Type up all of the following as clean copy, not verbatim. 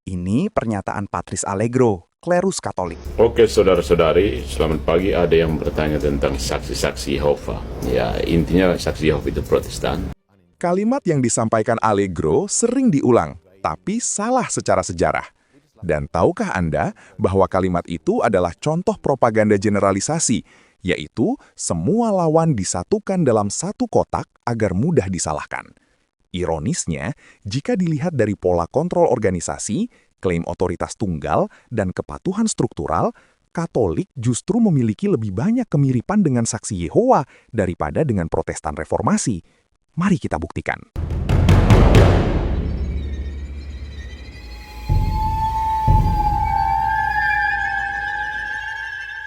Ini pernyataan Patris Allegro, klerus Katolik. Oke, saudara-saudari, selamat pagi. Ada yang bertanya tentang saksi-saksi Yehova. Ya, intinya saksi Yehova itu Protestan. Kalimat yang disampaikan Allegro sering diulang, tapi salah secara sejarah. Dan tahukah Anda bahwa kalimat itu adalah contoh propaganda generalisasi, yaitu semua lawan disatukan dalam satu kotak agar mudah disalahkan. Ironisnya, jika dilihat dari pola kontrol organisasi, klaim otoritas tunggal, dan kepatuhan struktural, Katolik justru memiliki lebih banyak kemiripan dengan saksi Yehova daripada dengan Protestan Reformasi. Mari kita buktikan.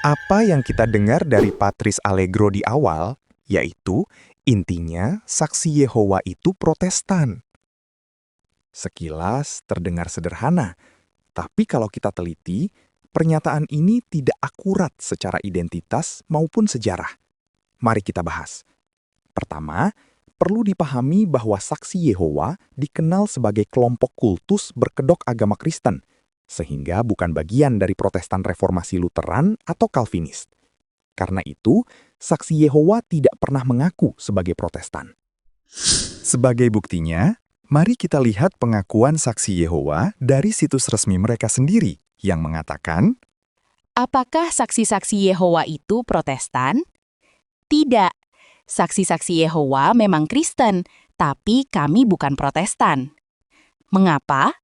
Apa yang kita dengar dari Patris Allegro di awal, yaitu intinya saksi Yehova itu Protestan. Sekilas terdengar sederhana, tapi kalau kita teliti, pernyataan ini tidak akurat secara identitas maupun sejarah. Mari kita bahas. Pertama, perlu dipahami bahwa saksi Yehova dikenal sebagai kelompok kultus berkedok agama Kristen, sehingga bukan bagian dari Protestan Reformasi Lutheran atau Calvinis. Karena itu, saksi Yehova tidak pernah mengaku sebagai Protestan. Sebagai buktinya, mari kita lihat pengakuan saksi Yehova dari situs resmi mereka sendiri yang mengatakan, apakah saksi-saksi Yehova itu Protestan? Tidak. Saksi-saksi Yehova memang Kristen, tapi kami bukan Protestan. Mengapa?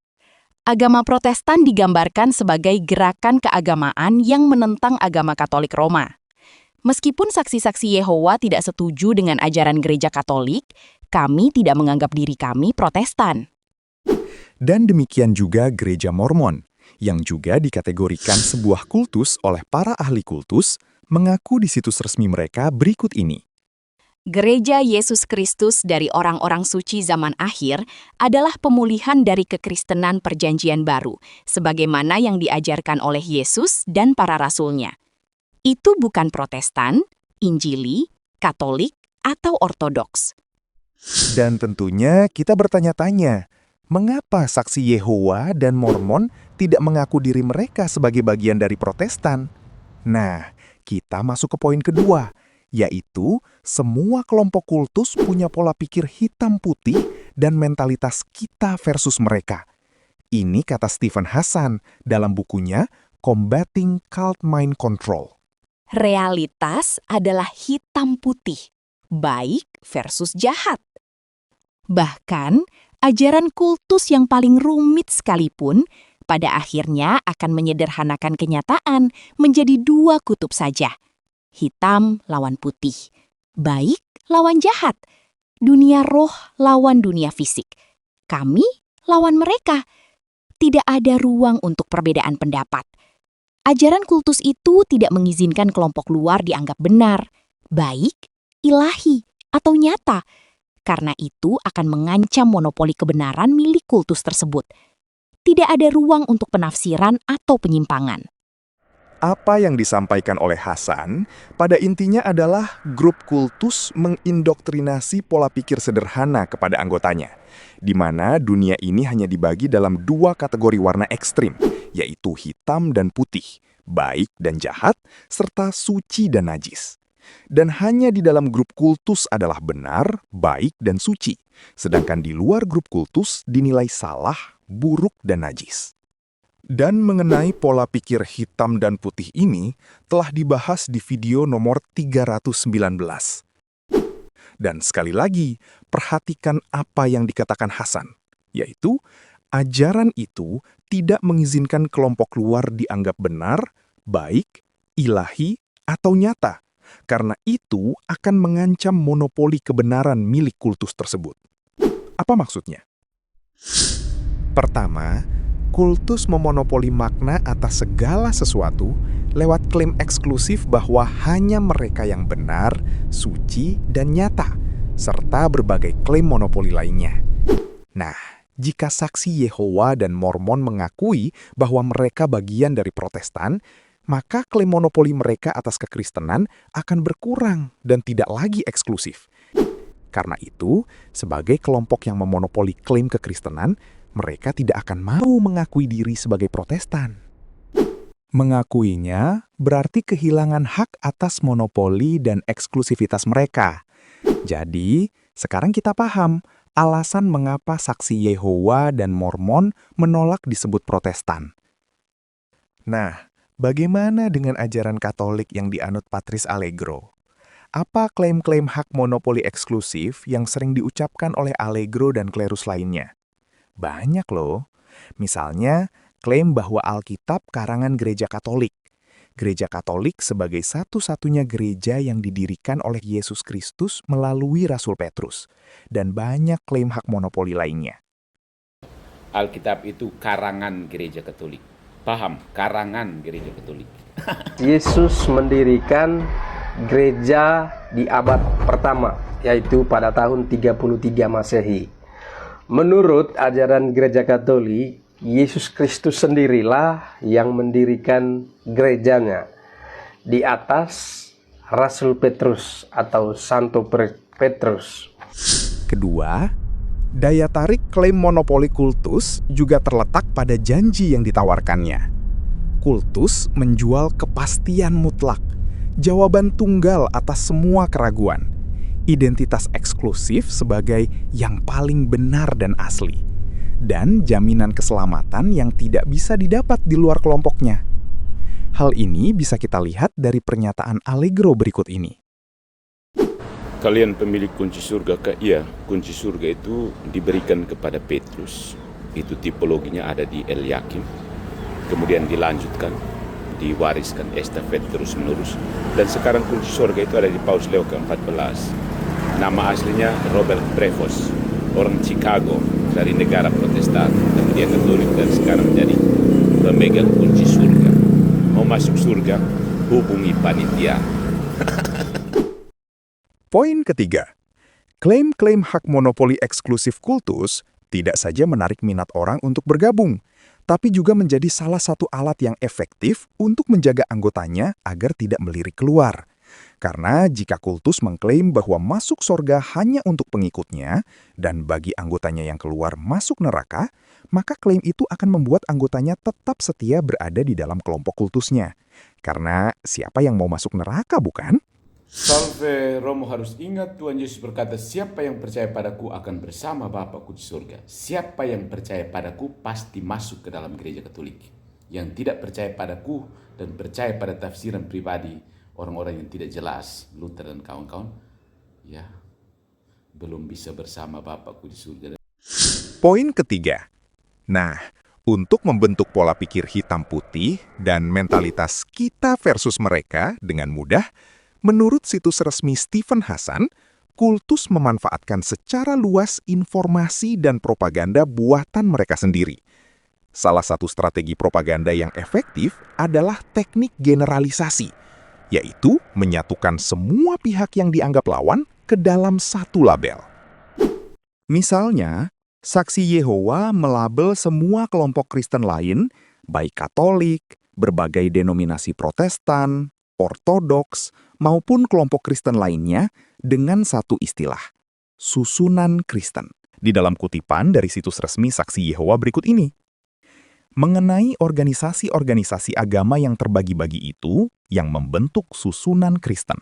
Agama Protestan digambarkan sebagai gerakan keagamaan yang menentang agama Katolik Roma. Meskipun saksi-saksi Yehova tidak setuju dengan ajaran gereja Katolik, kami tidak menganggap diri kami Protestan. Dan demikian juga gereja Mormon, yang juga dikategorikan sebuah kultus oleh para ahli kultus, mengaku di situs resmi mereka berikut ini. Gereja Yesus Kristus dari orang-orang suci zaman akhir adalah pemulihan dari kekristenan Perjanjian Baru, sebagaimana yang diajarkan oleh Yesus dan para rasulnya. Itu bukan Protestan, Injili, Katolik, atau Ortodoks. Dan tentunya kita bertanya-tanya, mengapa saksi Yehova dan Mormon tidak mengaku diri mereka sebagai bagian dari Protestan? Nah, kita masuk ke poin kedua, yaitu semua kelompok kultus punya pola pikir hitam putih dan mentalitas kita versus mereka. Ini kata Stephen Hassan dalam bukunya Combating Cult Mind Control. Realitas adalah hitam putih, baik versus jahat. Bahkan, ajaran kultus yang paling rumit sekalipun, pada akhirnya akan menyederhanakan kenyataan menjadi dua kutub saja. Hitam lawan putih, baik lawan jahat, dunia roh lawan dunia fisik. Kami lawan mereka. Tidak ada ruang untuk perbedaan pendapat. Ajaran kultus itu tidak mengizinkan kelompok luar dianggap benar, baik, ilahi, atau nyata. Karena itu akan mengancam monopoli kebenaran milik kultus tersebut. Tidak ada ruang untuk penafsiran atau penyimpangan. Apa yang disampaikan oleh Hassan pada intinya adalah grup kultus mengindoktrinasi pola pikir sederhana kepada anggotanya, di mana dunia ini hanya dibagi dalam dua kategori warna ekstrim, yaitu hitam dan putih, baik dan jahat, serta suci dan najis. Dan hanya di dalam grup kultus adalah benar, baik, dan suci, sedangkan di luar grup kultus dinilai salah, buruk, dan najis. Dan mengenai pola pikir hitam dan putih ini telah dibahas di video nomor 319. Dan sekali lagi, perhatikan apa yang dikatakan Hassan, yaitu ajaran itu tidak mengizinkan kelompok luar dianggap benar, baik, ilahi, atau nyata, karena itu akan mengancam monopoli kebenaran milik kultus tersebut. Apa maksudnya? Pertama, kultus memonopoli makna atas segala sesuatu lewat klaim eksklusif bahwa hanya mereka yang benar, suci, dan nyata, serta berbagai klaim monopoli lainnya. Nah, jika saksi Yehova dan Mormon mengakui bahwa mereka bagian dari Protestan, maka klaim monopoli mereka atas kekristenan akan berkurang dan tidak lagi eksklusif. Karena itu, sebagai kelompok yang memonopoli klaim kekristenan, mereka tidak akan mau mengakui diri sebagai Protestan. Mengakuinya berarti kehilangan hak atas monopoli dan eksklusivitas mereka. Jadi, sekarang kita paham alasan mengapa Saksi Yehova dan Mormon menolak disebut Protestan. Nah, bagaimana dengan ajaran Katolik yang dianut Patris Allegro? Apa klaim-klaim hak monopoli eksklusif yang sering diucapkan oleh Allegro dan klerus lainnya? Banyak loh. Misalnya, klaim bahwa Alkitab karangan Gereja Katolik. Gereja Katolik sebagai satu-satunya gereja yang didirikan oleh Yesus Kristus melalui Rasul Petrus. Dan banyak klaim hak monopoli lainnya. Alkitab itu karangan Gereja Katolik. Paham? Karangan Gereja Katolik. Yesus mendirikan gereja di abad pertama, yaitu pada tahun 33 Masehi. Menurut ajaran Gereja Katolik, Yesus Kristus sendirilah yang mendirikan gerejanya di atas Rasul Petrus atau Santo Petrus. Kedua, daya tarik klaim monopoli kultus juga terletak pada janji yang ditawarkannya. Kultus menjual kepastian mutlak, jawaban tunggal atas semua keraguan, identitas eksklusif sebagai yang paling benar dan asli, dan jaminan keselamatan yang tidak bisa didapat di luar kelompoknya. Hal ini bisa kita lihat dari pernyataan Allegro berikut ini. Kalian pemilik kunci surga, iya, kunci surga itu diberikan kepada Petrus. Itu tipologinya ada di Eliakim. Kemudian dilanjutkan, diwariskan estafet terus-menerus. Dan sekarang kunci surga itu ada di Paus Leo ke-14. Nama aslinya Robert Prevost, orang Chicago dari negara Protestan. Tapi dia Katolik dan sekarang menjadi pemegang kunci surga. Mau masuk surga, hubungi panitia. Poin ketiga, klaim-klaim hak monopoli eksklusif kultus tidak saja menarik minat orang untuk bergabung, tapi juga menjadi salah satu alat yang efektif untuk menjaga anggotanya agar tidak melirik keluar. Karena jika kultus mengklaim bahwa masuk surga hanya untuk pengikutnya, dan bagi anggotanya yang keluar masuk neraka, maka klaim itu akan membuat anggotanya tetap setia berada di dalam kelompok kultusnya. Karena siapa yang mau masuk neraka, bukan? Salve Romo harus ingat Tuhan Yesus berkata, siapa yang percaya padaku akan bersama Bapakku di surga. Siapa yang percaya padaku pasti masuk ke dalam gereja Katolik. Yang tidak percaya padaku dan percaya pada tafsiran pribadi orang-orang yang tidak jelas, Luther dan kawan-kawan, ya belum bisa bersama Bapakku di surga. Poin ketiga. Nah, untuk membentuk pola pikir hitam putih dan mentalitas kita versus mereka dengan mudah, menurut situs resmi Stephen Hassan, kultus memanfaatkan secara luas informasi dan propaganda buatan mereka sendiri. Salah satu strategi propaganda yang efektif adalah teknik generalisasi, yaitu menyatukan semua pihak yang dianggap lawan ke dalam satu label. Misalnya, Saksi Yehova melabel semua kelompok Kristen lain, baik Katolik, berbagai denominasi Protestan, Ortodoks, maupun kelompok Kristen lainnya dengan satu istilah, susunan Kristen. Di dalam kutipan dari situs resmi Saksi Yehova berikut ini. Mengenai organisasi-organisasi agama yang terbagi-bagi itu yang membentuk susunan Kristen.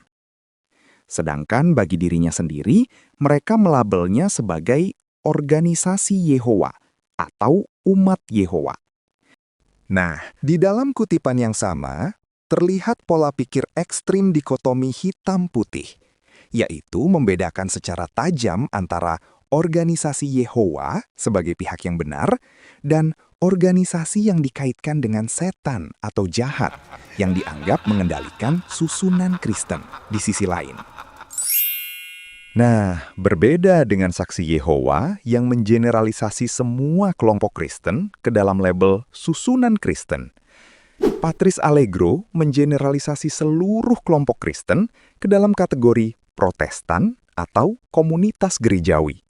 Sedangkan bagi dirinya sendiri, mereka melabelnya sebagai organisasi Yehova atau umat Yehova. Nah, di dalam kutipan yang sama, terlihat pola pikir ekstrim dikotomi hitam-putih, yaitu membedakan secara tajam antara organisasi Yehova sebagai pihak yang benar dan organisasi yang dikaitkan dengan setan atau jahat yang dianggap mengendalikan susunan Kristen di sisi lain. Nah, berbeda dengan Saksi Yehova yang mengeneralisasi semua kelompok Kristen ke dalam label susunan Kristen, Patris Allegro mengeneralisasi seluruh kelompok Kristen ke dalam kategori Protestan atau komunitas gerejawi.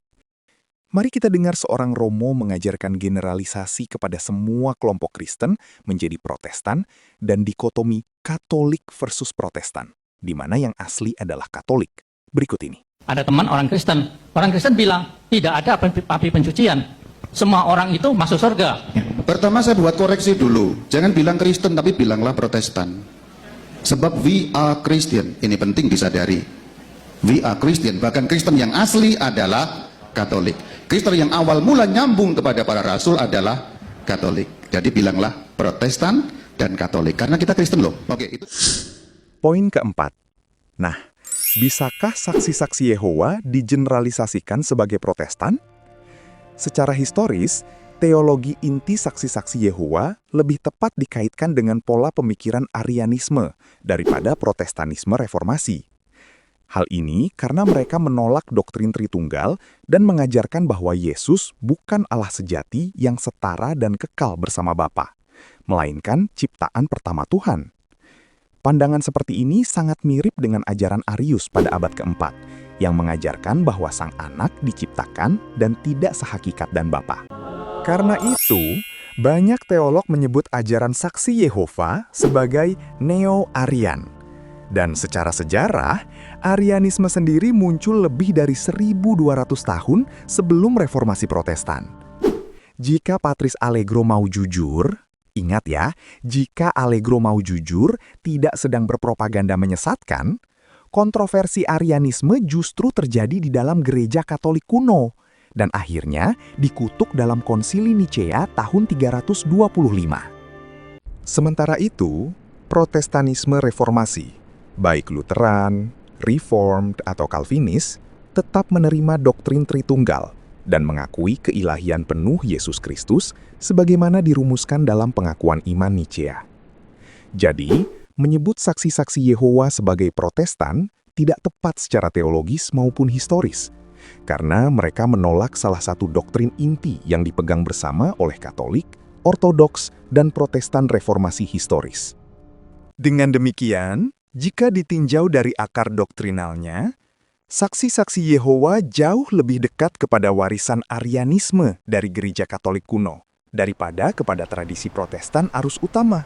Mari kita dengar seorang Romo mengajarkan generalisasi kepada semua kelompok Kristen menjadi Protestan dan dikotomi Katolik versus Protestan, di mana yang asli adalah Katolik. Berikut ini. Ada teman orang Kristen bilang tidak ada api pencucian. semua orang itu masuk surga. Pertama saya buat koreksi dulu. Jangan bilang Kristen tapi bilanglah Protestan. Sebab we are Christian. Ini penting disadari. We are Christian. Bahkan Kristen yang asli adalah Katolik. Kristen yang awal mula nyambung kepada para rasul adalah Katolik. Jadi bilanglah Protestan dan Katolik. Karena kita Kristen loh. Oke, itu. Poin keempat. Nah, bisakah saksi-saksi Yehova digeneralisasikan sebagai Protestan? Secara historis, teologi inti saksi-saksi Yehova lebih tepat dikaitkan dengan pola pemikiran Arianisme daripada Protestanisme Reformasi. Hal ini karena mereka menolak doktrin Tritunggal dan mengajarkan bahwa Yesus bukan Allah sejati yang setara dan kekal bersama Bapa, melainkan ciptaan pertama Tuhan. Pandangan seperti ini sangat mirip dengan ajaran Arius pada abad keempat, yang mengajarkan bahwa sang anak diciptakan dan tidak sehakikat dan Bapa. Karena itu, banyak teolog menyebut ajaran saksi Yehova sebagai Neo-Arian. Dan secara sejarah, Arianisme sendiri muncul lebih dari 1.200 tahun sebelum Reformasi Protestan. Jika Patris Allegro mau jujur, ingat ya, jika Allegro mau jujur tidak sedang berpropaganda menyesatkan, kontroversi Arianisme justru terjadi di dalam gereja Katolik kuno, dan akhirnya dikutuk dalam Konsili Nicea tahun 325. Sementara itu, Protestanisme Reformasi, baik Lutheran, Reformed, atau Calvinis, tetap menerima doktrin Tritunggal dan mengakui keilahian penuh Yesus Kristus sebagaimana dirumuskan dalam pengakuan iman Nicea. Jadi, menyebut saksi-saksi Yehova sebagai Protestan tidak tepat secara teologis maupun historis, karena mereka menolak salah satu doktrin inti yang dipegang bersama oleh Katolik, Ortodoks, dan Protestan Reformasi historis. Dengan demikian, jika ditinjau dari akar doktrinalnya, saksi-saksi Yehova jauh lebih dekat kepada warisan Arianisme dari gereja Katolik kuno daripada kepada tradisi Protestan arus utama.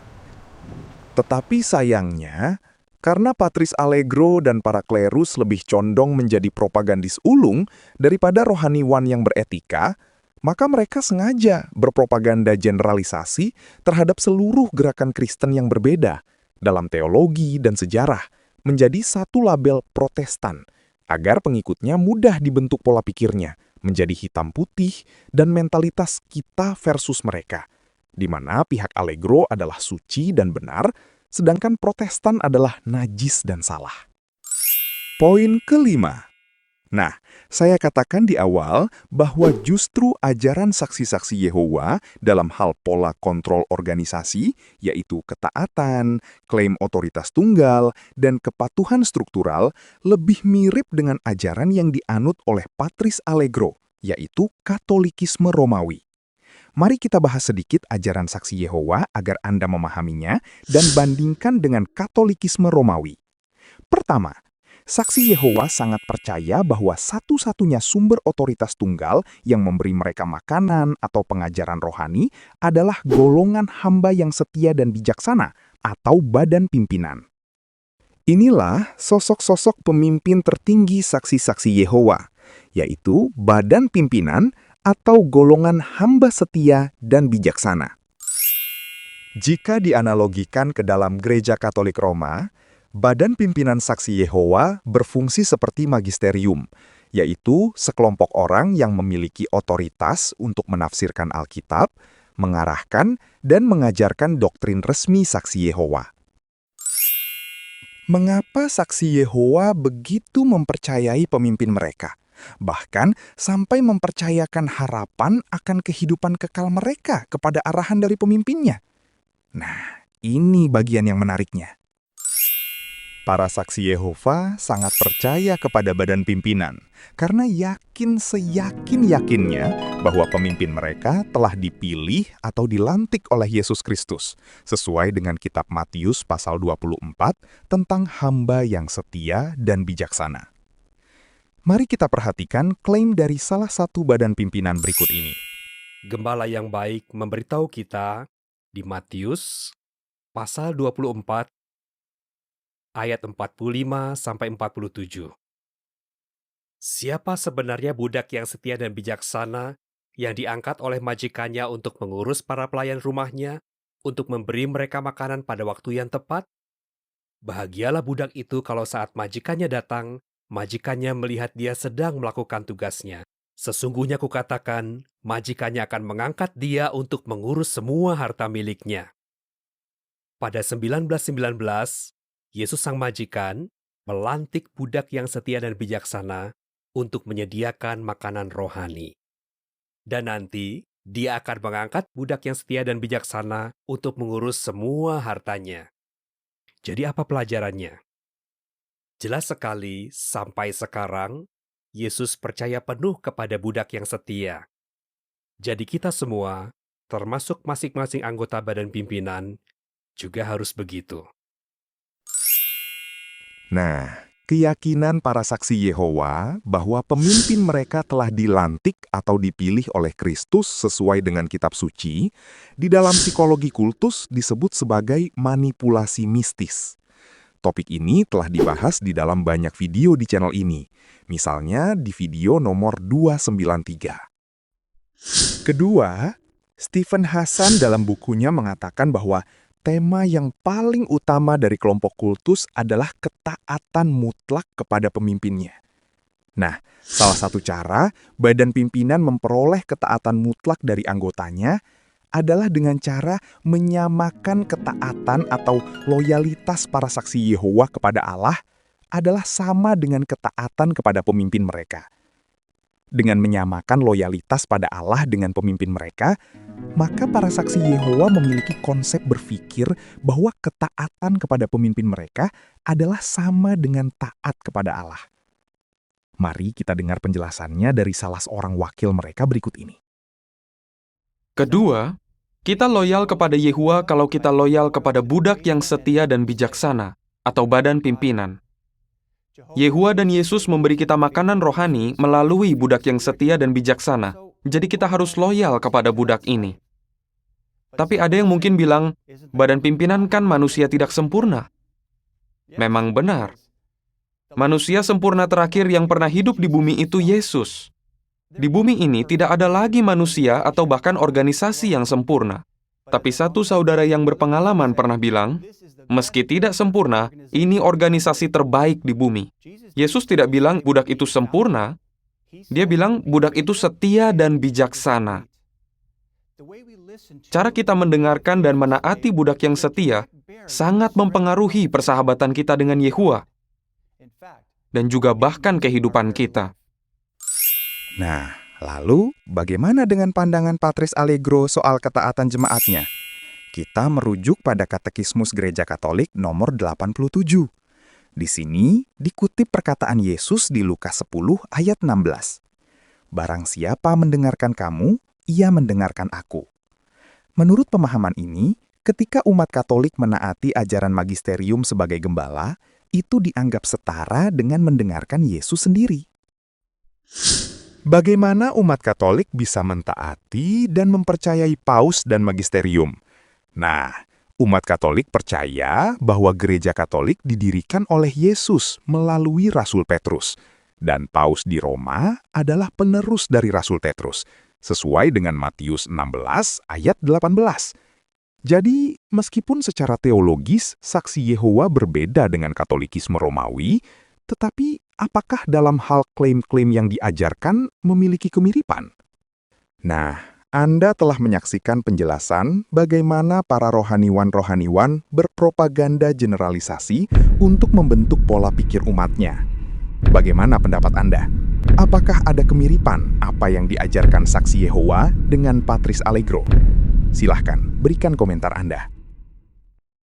Tetapi sayangnya, karena Patris Allegro dan para klerus lebih condong menjadi propagandis ulung daripada rohaniwan yang beretika, maka mereka sengaja berpropaganda generalisasi terhadap seluruh gerakan Kristen yang berbeda dalam teologi dan sejarah menjadi satu label Protestan, agar pengikutnya mudah dibentuk pola pikirnya menjadi hitam putih dan mentalitas kita versus mereka, di mana pihak Allegro adalah suci dan benar, sedangkan Protestan adalah najis dan salah. Poin kelima. Nah, saya katakan di awal bahwa justru ajaran saksi-saksi Yehova dalam hal pola kontrol organisasi, yaitu ketaatan, klaim otoritas tunggal, dan kepatuhan struktural, lebih mirip dengan ajaran yang dianut oleh Patris Allegro, yaitu Katolikisme Romawi. Mari kita bahas sedikit ajaran saksi Yehova agar Anda memahaminya dan bandingkan dengan Katolikisme Romawi. Pertama, saksi Yehova sangat percaya bahwa satu-satunya sumber otoritas tunggal yang memberi mereka makanan atau pengajaran rohani adalah golongan hamba yang setia dan bijaksana atau badan pimpinan. Inilah sosok-sosok pemimpin tertinggi saksi-saksi Yehova, yaitu badan pimpinan atau golongan hamba setia dan bijaksana. Jika dianalogikan ke dalam Gereja Katolik Roma, Badan Pimpinan Saksi Yehova berfungsi seperti magisterium, yaitu sekelompok orang yang memiliki otoritas untuk menafsirkan Alkitab, mengarahkan, dan mengajarkan doktrin resmi Saksi Yehova. Mengapa Saksi Yehova begitu mempercayai pemimpin mereka? Bahkan sampai mempercayakan harapan akan kehidupan kekal mereka kepada arahan dari pemimpinnya. Nah, ini bagian yang menariknya. Para saksi Yehova sangat percaya kepada badan pimpinan karena yakin seyakin-yakinnya bahwa pemimpin mereka telah dipilih atau dilantik oleh Yesus Kristus sesuai dengan kitab Matius pasal 24 tentang hamba yang setia dan bijaksana. Mari kita perhatikan klaim dari salah satu badan pimpinan berikut ini. Gembala yang baik memberitahu kita di Matius pasal 24 ayat 45-47. Siapa sebenarnya budak yang setia dan bijaksana yang diangkat oleh majikannya untuk mengurus para pelayan rumahnya, untuk memberi mereka makanan pada waktu yang tepat? Bahagialah budak itu kalau saat majikannya datang, majikannya melihat dia sedang melakukan tugasnya. Sesungguhnya kukatakan, majikannya akan mengangkat dia untuk mengurus semua harta miliknya. Pada 1919, Yesus sang majikan melantik budak yang setia dan bijaksana untuk menyediakan makanan rohani. Dan nanti, dia akan mengangkat budak yang setia dan bijaksana untuk mengurus semua hartanya. Jadi apa pelajarannya? Jelas sekali, sampai sekarang, Yesus percaya penuh kepada budak yang setia. Jadi kita semua, termasuk masing-masing anggota badan pimpinan, juga harus begitu. Nah, keyakinan para saksi Yehova bahwa pemimpin mereka telah dilantik atau dipilih oleh Kristus sesuai dengan kitab suci, di dalam psikologi kultus disebut sebagai manipulasi mistis. Topik ini telah dibahas di dalam banyak video di channel ini, misalnya di video nomor 293. Kedua, Stephen Hassan dalam bukunya mengatakan bahwa tema yang paling utama dari kelompok kultus adalah ketaatan mutlak kepada pemimpinnya. Nah, salah satu cara badan pimpinan memperoleh ketaatan mutlak dari anggotanya adalah dengan cara menyamakan ketaatan atau loyalitas para saksi Yehova kepada Allah adalah sama dengan ketaatan kepada pemimpin mereka. Dengan menyamakan loyalitas pada Allah dengan pemimpin mereka, maka para saksi Yehova memiliki konsep berpikir bahwa ketaatan kepada pemimpin mereka adalah sama dengan taat kepada Allah. Mari kita dengar penjelasannya dari salah seorang wakil mereka berikut ini. Kedua, kita loyal kepada Yehova kalau kita loyal kepada budak yang setia dan bijaksana, atau badan pimpinan. Yehova dan Yesus memberi kita makanan rohani melalui budak yang setia dan bijaksana. Jadi kita harus loyal kepada budak ini. Tapi ada yang mungkin bilang, badan pimpinan kan manusia tidak sempurna. Memang benar. Manusia sempurna terakhir yang pernah hidup di bumi itu Yesus. Di bumi ini tidak ada lagi manusia atau bahkan organisasi yang sempurna. Tapi satu saudara yang berpengalaman pernah bilang, meski tidak sempurna, ini organisasi terbaik di bumi. Yesus tidak bilang budak itu sempurna, dia bilang budak itu setia dan bijaksana. Cara kita mendengarkan dan menaati budak yang setia sangat mempengaruhi persahabatan kita dengan Yehova dan juga bahkan kehidupan kita. Nah, lalu bagaimana dengan pandangan Patris Allegro soal ketaatan jemaatnya? Kita merujuk pada Katekismus Gereja Katolik nomor 87. Di sini dikutip perkataan Yesus di Lukas 10 ayat 16. Barang siapa mendengarkan kamu, ia mendengarkan aku. Menurut pemahaman ini, ketika umat Katolik menaati ajaran magisterium sebagai gembala, itu dianggap setara dengan mendengarkan Yesus sendiri. Bagaimana umat Katolik bisa mentaati dan mempercayai paus dan magisterium? Nah, umat Katolik percaya bahwa Gereja Katolik didirikan oleh Yesus melalui Rasul Petrus, dan paus di Roma adalah penerus dari Rasul Petrus, sesuai dengan Matius 16 ayat 18. Jadi, meskipun secara teologis saksi Yehova berbeda dengan Katolikisme Romawi, tetapi apakah dalam hal klaim-klaim yang diajarkan memiliki kemiripan? Nah, Anda telah menyaksikan penjelasan bagaimana para rohaniwan-rohaniwan berpropaganda generalisasi untuk membentuk pola pikir umatnya. Bagaimana pendapat Anda? Apakah ada kemiripan apa yang diajarkan saksi Yehova dengan Patris Allegro? Silahkan berikan komentar Anda.